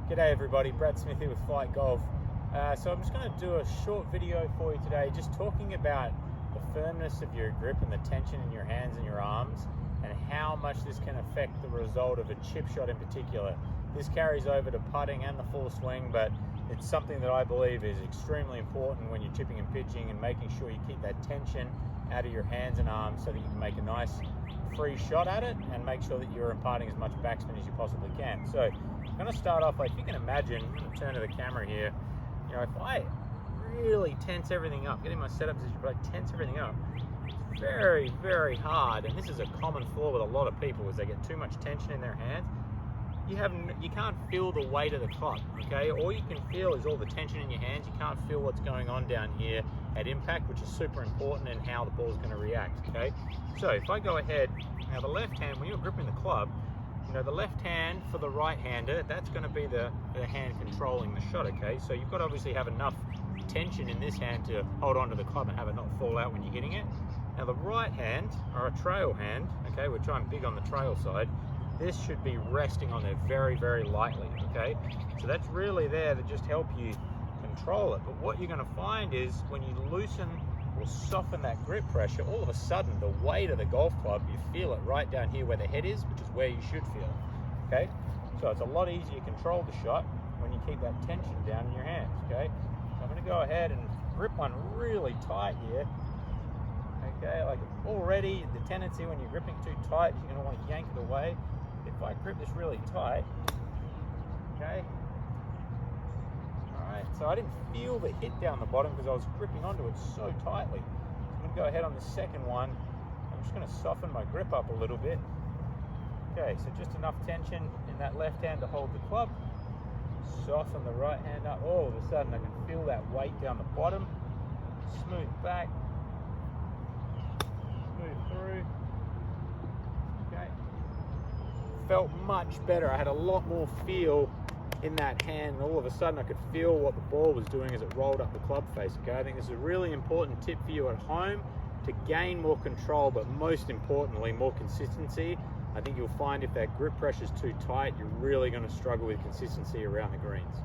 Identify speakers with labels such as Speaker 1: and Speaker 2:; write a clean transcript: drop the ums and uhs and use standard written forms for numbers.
Speaker 1: G'day everybody, Brad Smith here with Flight Golf. So I'm just going to do a short video for you today, just talking about the firmness of your grip and the tension in your hands and your arms, and how much this can affect the result of a chip shot in particular. This carries over to putting and the full swing, but it's something that I believe is extremely important when you're chipping and pitching, and making sure you keep that tension out of your hands and arms so that you can make a nice free shot at it and make sure that you're imparting as much backspin as you possibly can. So I'm going to start off, like you can imagine, I'm going to turn to the camera here, you know, if I really tense everything up, getting my setup position, but I tense everything up, it's very, very hard, and this is a common flaw with a lot of people, is they get too much tension in their hands. You can't feel the weight of the club, okay? All you can feel is all the tension in your hands. You can't feel what's going on down here at impact, which is super important in how the ball's going to react, okay? So if I go ahead, now the left hand, when you're gripping the club, you know, the left hand for the right-hander, that's going to be the hand controlling the shot, okay? So you've got to obviously have enough tension in this hand to hold on to the club and have it not fall out when you're hitting it. Now the right hand, or a trail hand, okay, which I'm big on the trail side, this should be resting on there very, very lightly, okay? So that's really there to just help you control it. But what you're going to find is when you loosen or soften that grip pressure, all of a sudden the weight of the golf club, you feel it right down here where the head is, which is where you should feel it, okay? So it's a lot easier to control the shot when you keep that tension down in your hands, okay? So I'm going to go ahead and grip one really tight here. Okay, like already the tendency when you're gripping too tight, you're going to want to yank it away. If I grip this really tight, okay, all right, so I didn't feel the hit down the bottom because I was gripping onto it so tightly. So I'm going to go ahead on the second one. I'm just going to soften my grip up a little bit. Okay, so just enough tension in that left hand to hold the club. Soften the right hand up. All of a sudden I can feel that weight down the bottom. Smooth back. Smooth through. Okay. Felt much better. I had a lot more feel in that hand, and all of a sudden I could feel what the ball was doing as it rolled up the club face. Okay, I think this is a really important tip for you at home to gain more control, but most importantly, more consistency. I think you'll find if that grip pressure is too tight, you're really going to struggle with consistency around the greens.